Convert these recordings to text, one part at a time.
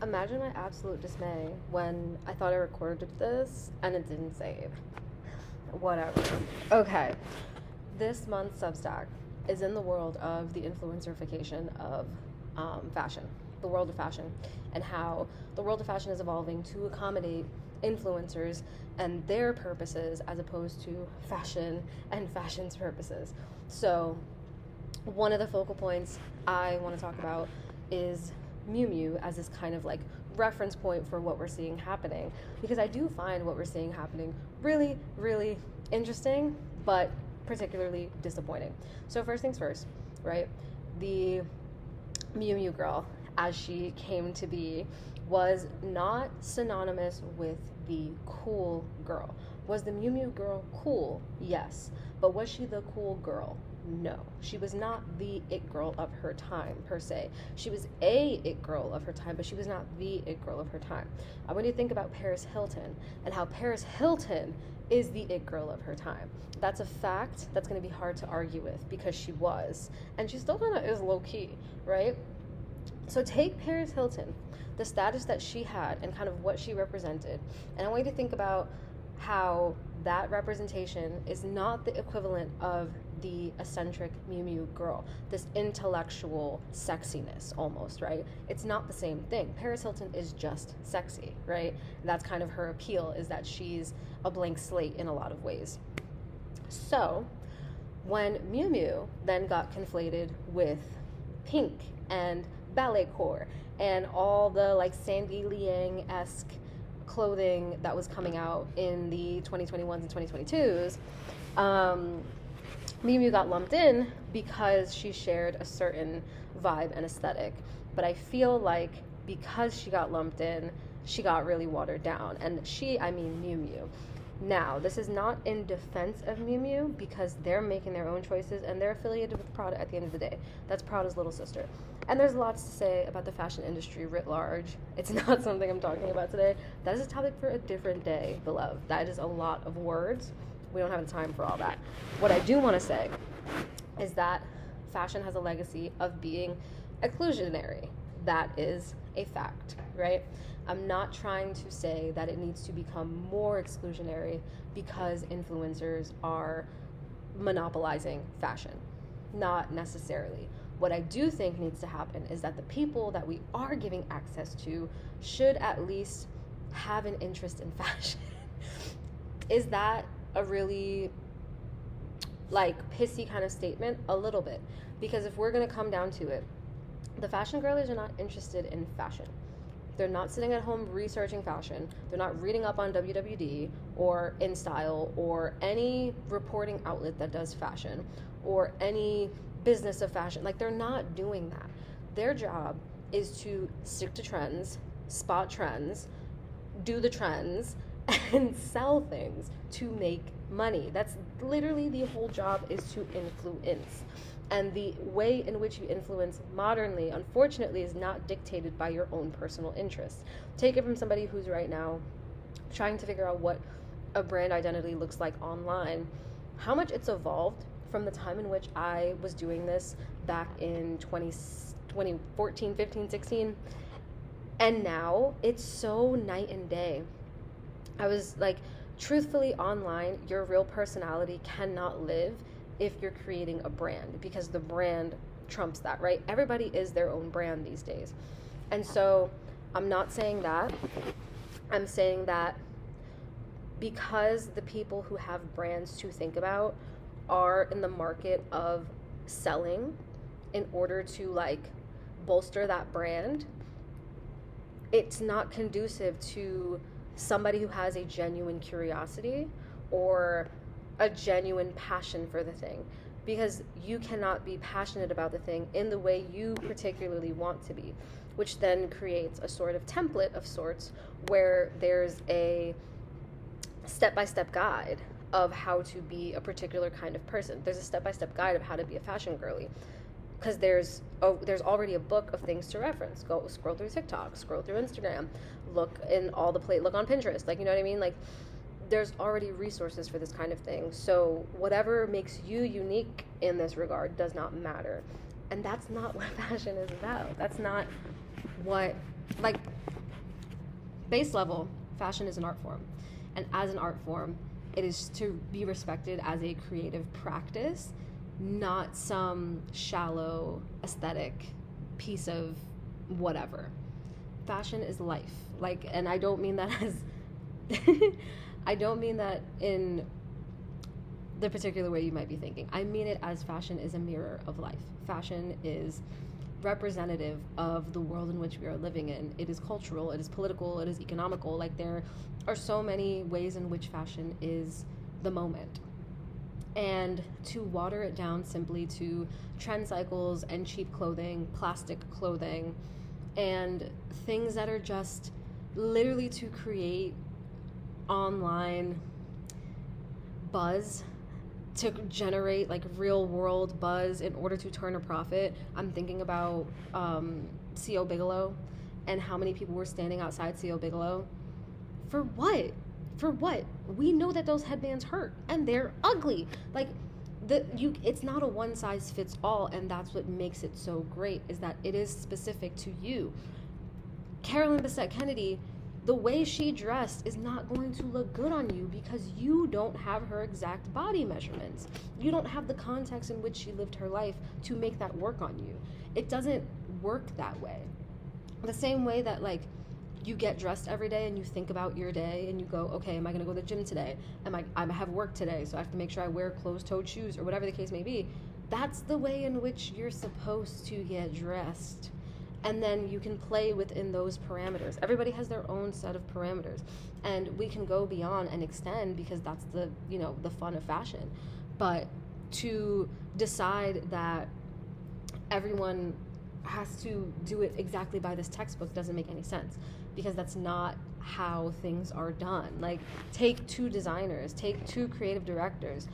Imagine my absolute dismay when I thought I recorded this and it didn't save. Whatever. Okay. This month's Substack is in the world of the influencer-ification of fashion, the world of fashion, and how the world of fashion is evolving to accommodate influencers and their purposes as opposed to fashion and fashion's purposes. So, one of the focal points I want to talk about is Miu Miu as this kind of like reference point for what we're seeing happening, because I do find what we're seeing happening really, really interesting, but particularly disappointing. So first things first, right? The Miu Miu girl, as she came to be, was not synonymous with the cool girl. Was the Miu Miu girl cool? Yes. But was she the cool girl? No. She was not the it girl of her time, per se. She was a it girl of her time, but she was not the it girl of her time. I want you to think about Paris Hilton and how Paris Hilton is the it girl of her time. That's a fact that's going to be hard to argue with because she was. And she still kind of is low-key, right? So take Paris Hilton, the status that she had and kind of what she represented. And I want you to think about how that representation is not the equivalent of the eccentric Miu Miu girl, this intellectual sexiness almost, right? It's not the same thing. Paris Hilton is just sexy, right? That's kind of her appeal, is that she's a blank slate in a lot of ways. So when Miu Miu then got conflated with Pink and ballet core and all the like Sandy Liang-esque clothing that was coming out in the 2021s and 2022s, Miu Miu got lumped in because she shared a certain vibe and aesthetic. But I feel like because she got lumped in, she got really watered down. And I mean Miu Miu. Now, this is not in defense of Miu Miu because they're making their own choices and they're affiliated with Prada at the end of the day. That's Prada's little sister. And there's lots to say about the fashion industry writ large. It's not something I'm talking about today. That is a topic for a different day, beloved. That is a lot of words. We don't have the time for all that. What I do want to say is that fashion has a legacy of being exclusionary. That is a fact, right? I'm not trying to say that it needs to become more exclusionary because influencers are monopolizing fashion. Not necessarily. What I do think needs to happen is that the people that we are giving access to should at least have an interest in fashion. Is that a really like pissy kind of statement? A little bit. Because if we're going to come down to it, the fashion girlies are not interested in fashion. They're not sitting at home researching fashion. They're not reading up on WWD or InStyle or any reporting outlet that does fashion or any business of fashion. Like, they're not doing that. Their job is to stick to trends, spot trends, do the trends, and sell things to make money. That's literally the whole job, is to influence. And the way in which you influence modernly, unfortunately, is not dictated by your own personal interests. Take it from somebody who's right now trying to figure out what a brand identity looks like online, how much it's evolved from the time in which I was doing this back in 2014, 15, 16. And now it's so night and day. I was like, truthfully, online, your real personality cannot live if you're creating a brand, because the brand trumps that, right? Everybody is their own brand these days. And so I'm not saying that. I'm saying that because the people who have brands to think about are in the market of selling in order to like bolster that brand, it's not conducive to somebody who has a genuine curiosity or a genuine passion for the thing, because you cannot be passionate about the thing in the way you particularly want to be, which then creates a sort of template of sorts where there's a step-by-step guide of how to be a particular kind of person. There's a step-by-step guide of how to be a fashion girly, because there's already a book of things to reference. Go scroll through TikTok, scroll through Instagram, look on Pinterest, like, you know what I mean? Like, there's already resources for this kind of thing. So whatever makes you unique in this regard does not matter. And that's not what fashion is about. That's not what like, base level, fashion is an art form. And as an art form, it is to be respected as a creative practice, not some shallow aesthetic piece of whatever. Fashion is life. Like, and I don't mean that as I don't mean that in the particular way you might be thinking. I mean it as fashion is a mirror of life. Fashion is representative of the world in which we are living in. It is cultural, it is political, it is economical. Like, there are so many ways in which fashion is the moment. And to water it down simply to trend cycles and cheap clothing, plastic clothing, and things that are just literally to create online buzz, to generate like real world buzz in order to turn a profit. I'm thinking about C.O. Bigelow and how many people were standing outside C.O. Bigelow. For what? For what? We know that those headbands hurt and they're ugly. Like, it's not a one size fits all, and that's what makes it so great, is that it is specific to you. Carolyn Bessette Kennedy, the way she dressed is not going to look good on you because you don't have her exact body measurements. You don't have the context in which she lived her life to make that work on you. It doesn't work that way. The same way that, like, you get dressed every day and you think about your day and you go, okay, am I going to go to the gym today? I have work today, so I have to make sure I wear closed-toed shoes, or whatever the case may be. That's the way in which you're supposed to get dressed. And then you can play within those parameters. Everybody has their own set of parameters, and we can go beyond and extend because that's the fun of fashion. But to decide that everyone has to do it exactly by this textbook doesn't make any sense, because that's not how things are done. Like, take two designers, take two creative directors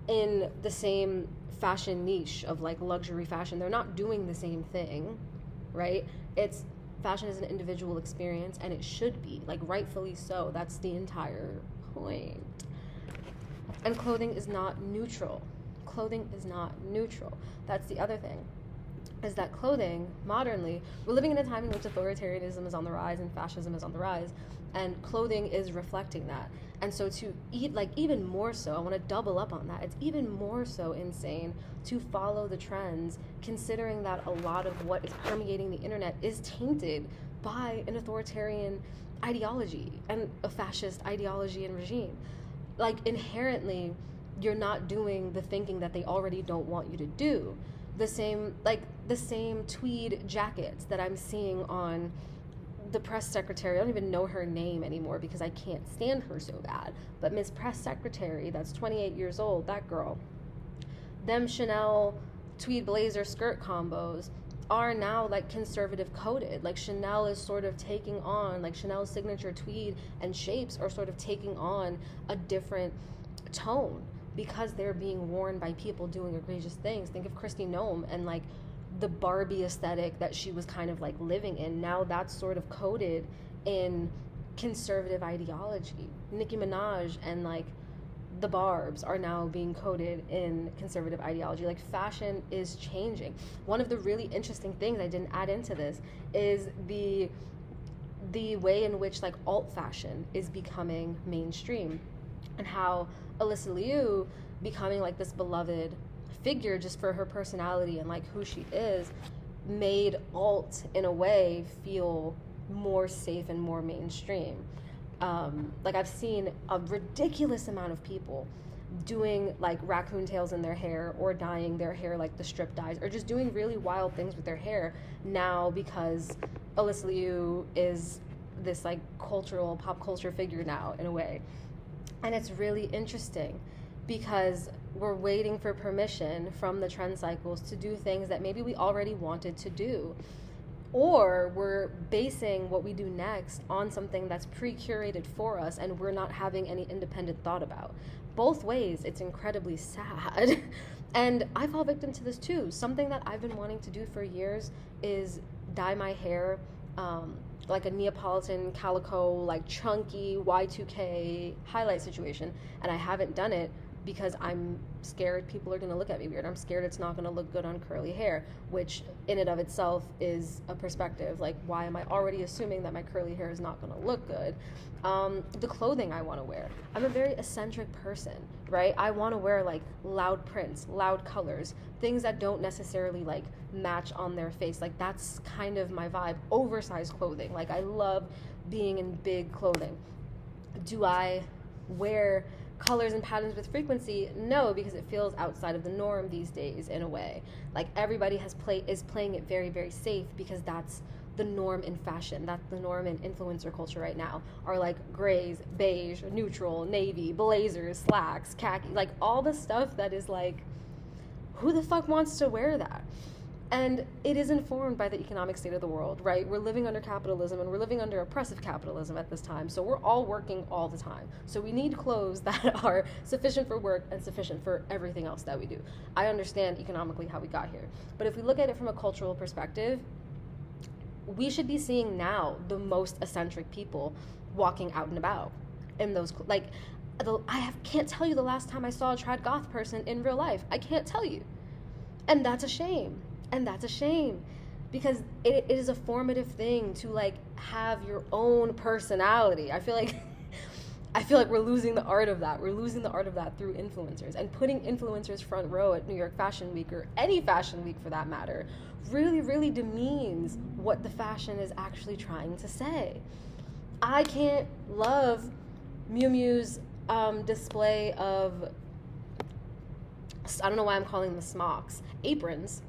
in the same fashion niche of like luxury fashion. They're not doing the same thing, right? Fashion is an individual experience, and it should be, like, rightfully so. That's the entire point. And clothing is not neutral. Clothing is not neutral. That's the other thing, is that clothing, modernly, we're living in a time in which authoritarianism is on the rise and fascism is on the rise, and clothing is reflecting that. And so to eat, like, even more so, I want to double up on that. It's even more so insane to follow the trends, considering that a lot of what is permeating the internet is tainted by an authoritarian ideology and a fascist ideology and regime. Like, inherently, you're not doing the thinking that they already don't want you to do. The same tweed jackets that I'm seeing on the press secretary. I don't even know her name anymore because I can't stand her so bad. But Miss Press Secretary, that's 28 years old, that girl. Them Chanel tweed blazer skirt combos are now like conservative coded. Like, Chanel is sort of taking on, like, Chanel's signature tweed and shapes are sort of taking on a different tone because they're being worn by people doing egregious things. Think of Kristi Noem and like the Barbie aesthetic that she was kind of like living in. Now that's sort of coded in conservative ideology. Nicki Minaj and like the Barbs are now being coded in conservative ideology. Like, fashion is changing. One of the really interesting things I didn't add into this is the way in which like alt fashion is becoming mainstream, and how Alyssa Liu becoming like this beloved figure just for her personality and like who she is made alt in a way feel more safe and more mainstream. Like, I've seen a ridiculous amount of people doing like raccoon tails in their hair, or dyeing their hair like the strip dyes, or just doing really wild things with their hair now because Alyssa Liu is this like pop culture figure now in a way. And it's really interesting because we're waiting for permission from the trend cycles to do things that maybe we already wanted to do. Or we're basing what we do next on something that's pre-curated for us and we're not having any independent thought about. Both ways, it's incredibly sad. And I fall victim to this too. Something that I've been wanting to do for years is dye my hair like a Neapolitan calico, like chunky Y2K highlight situation. And I haven't done it because I'm scared people are going to look at me weird. I'm scared it's not going to look good on curly hair, which in and of itself is a perspective. Like, why am I already assuming that my curly hair is not going to look good? The clothing I want to wear. I'm a very eccentric person, right? I want to wear like loud prints, loud colors, things that don't necessarily like match on their face. Like, that's kind of my vibe. Oversized clothing. Like, I love being in big clothing. Do I wear colors and patterns with frequency? No, because it feels outside of the norm these days in a way. Like, everybody is playing it very, very safe, because that's the norm in fashion. That's the norm in influencer culture right now, are like grays, beige, neutral, navy, blazers, slacks, khaki, like all the stuff that is like, who the fuck wants to wear that? And it is informed by the economic state of the world, right? We're living under capitalism, and we're living under oppressive capitalism at this time. So we're all working all the time. So we need clothes that are sufficient for work and sufficient for everything else that we do. I understand economically how we got here. But if we look at it from a cultural perspective, we should be seeing now the most eccentric people walking out and about in those, like, can't tell you the last time I saw a trad goth person in real life. I can't tell you. And that's a shame. And that's a shame, because it is a formative thing to like have your own personality. I feel like we're losing the art of that. We're losing the art of that through influencers, and putting influencers front row at New York Fashion Week, or any fashion week for that matter, really, really demeans what the fashion is actually trying to say. I can't love Miu Miu's display of, I don't know why I'm calling them smocks, aprons.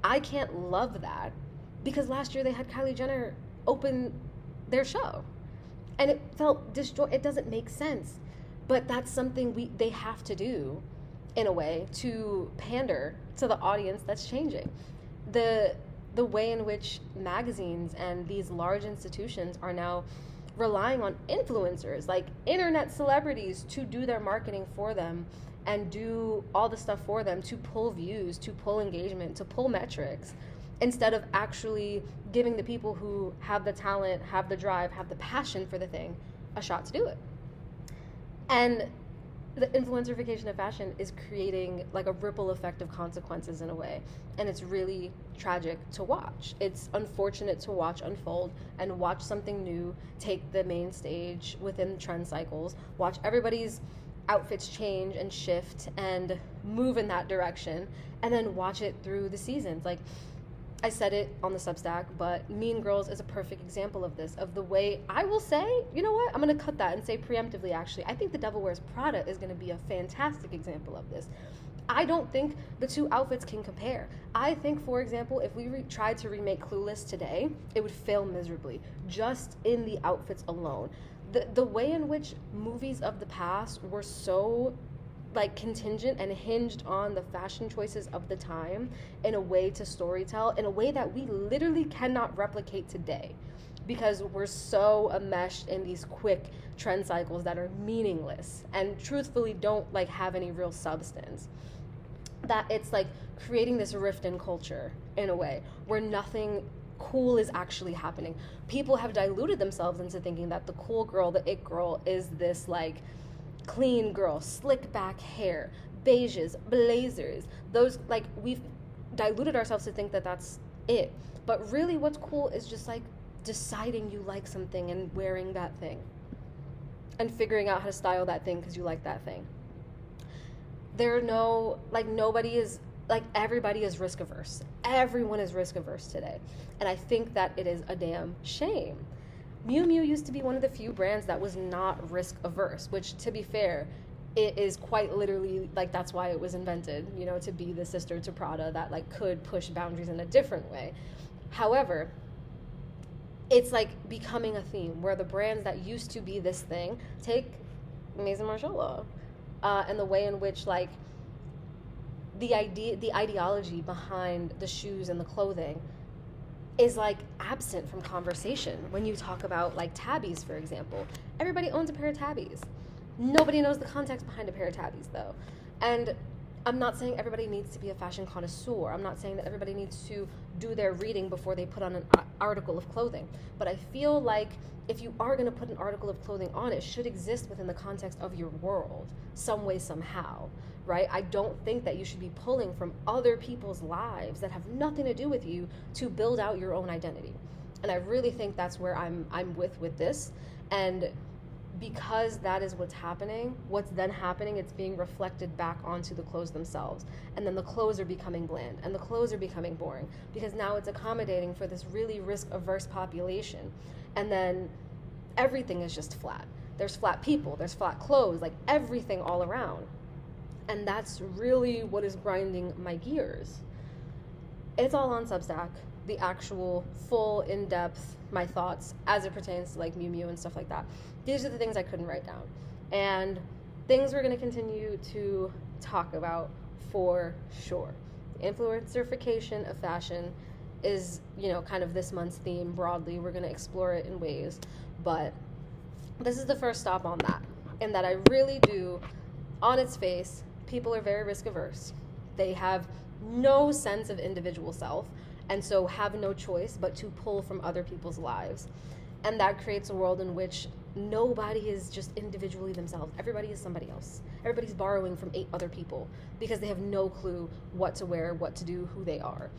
I can't love that, because last year they had Kylie Jenner open their show, and it felt it doesn't make sense, but that's something they have to do in a way to pander to the audience that's changing. The way in which magazines and these large institutions are now relying on influencers, like internet celebrities, to do their marketing for them and do all the stuff for them to pull views, to pull engagement, to pull metrics, instead of actually giving the people who have the talent, have the drive, have the passion for the thing a shot to do it. And the influencer-ification of fashion is creating like a ripple effect of consequences in a way, and it's really tragic to watch. It's unfortunate to watch unfold, and watch something new take the main stage within trend cycles, watch everybody's outfits change and shift and move in that direction, and then watch it through the seasons. Like, I said it on the Substack, but Mean Girls is a perfect example of this, of the way, I will say, you know what, I'm going to cut that and say preemptively, actually, I think The Devil Wears Prada is going to be a fantastic example of this. I don't think the two outfits can compare. I think, for example, if we tried to remake Clueless today, it would fail miserably, just in the outfits alone. The way in which movies of the past were so like contingent and hinged on the fashion choices of the time in a way to storytell, in a way that we literally cannot replicate today, because we're so enmeshed in these quick trend cycles that are meaningless and truthfully don't like have any real substance, that it's like creating this rift in culture in a way where nothing cool is actually happening. People have diluted themselves into thinking that the cool girl, the it girl, is this like clean girl, slick back hair, beiges, blazers. Those, like, we've diluted ourselves to think that that's it. But really what's cool is just like deciding you like something and wearing that thing, and figuring out how to style that thing because you like that thing. There are no, like, nobody is, like, everybody is risk averse. Everyone is risk averse today. And I think that it is a damn shame. Miu Miu used to be one of the few brands that was not risk averse, which, to be fair, it is quite literally, like, that's why it was invented, you know, to be the sister to Prada that, like, could push boundaries in a different way. However, it's, like, becoming a theme where the brands that used to be this thing, take Maison Margiela, and the way in which, like, the ideology behind the shoes and the clothing is like absent from conversation. When you talk about like tabbies, for example, everybody owns a pair of tabbies. Nobody knows the context behind a pair of tabbies though. And I'm not saying everybody needs to be a fashion connoisseur. I'm not saying that everybody needs to do their reading before they put on an article of clothing. But I feel like if you are going to put an article of clothing on, it should exist within the context of your world, some way, somehow, right? I don't think that you should be pulling from other people's lives that have nothing to do with you to build out your own identity. And I really think that's where I'm with this. And because that is what's then happening, it's being reflected back onto the clothes themselves. And then the clothes are becoming bland and the clothes are becoming boring because now it's accommodating for this really risk-averse population. And then everything is just flat. There's flat people, there's flat clothes, like everything all around. And that's really what is grinding my gears. It's all on Substack, the actual full in-depth, my thoughts as it pertains to like Miu Miu and stuff like that. These are the things I couldn't write down. And things we're going to continue to talk about for sure. Influencer-ification of fashion is, kind of this month's theme broadly. We're going to explore it in ways. But this is the first stop on that. And that I really do, on its face, people are very risk-averse. They have no sense of individual self, and so have no choice but to pull from other people's lives. And that creates a world in which nobody is just individually themselves. Everybody is somebody else. Everybody's borrowing from 8 other people because they have no clue what to wear, what to do, who they are.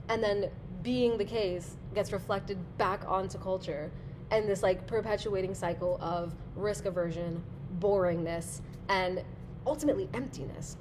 And then being the case gets reflected back onto culture and this like perpetuating cycle of risk aversion, boringness, and ultimately emptiness.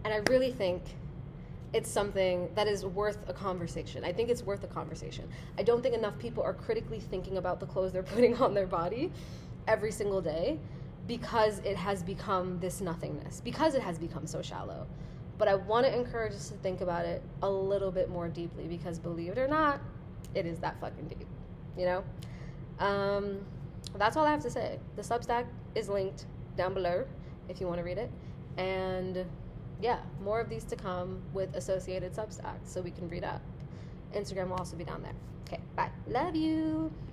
And I really think it's something that is worth a conversation. I think it's worth a conversation. I don't think enough people are critically thinking about the clothes they're putting on their body every single day because it has become this nothingness, because it has become so shallow. But I want to encourage us to think about it a little bit more deeply because believe it or not, it is that fucking deep, That's all I have to say. The Substack is linked down below if you want to read it. And yeah, more of these to come with associated Substacks so we can read up. Instagram will also be down there. Okay, bye. Love you.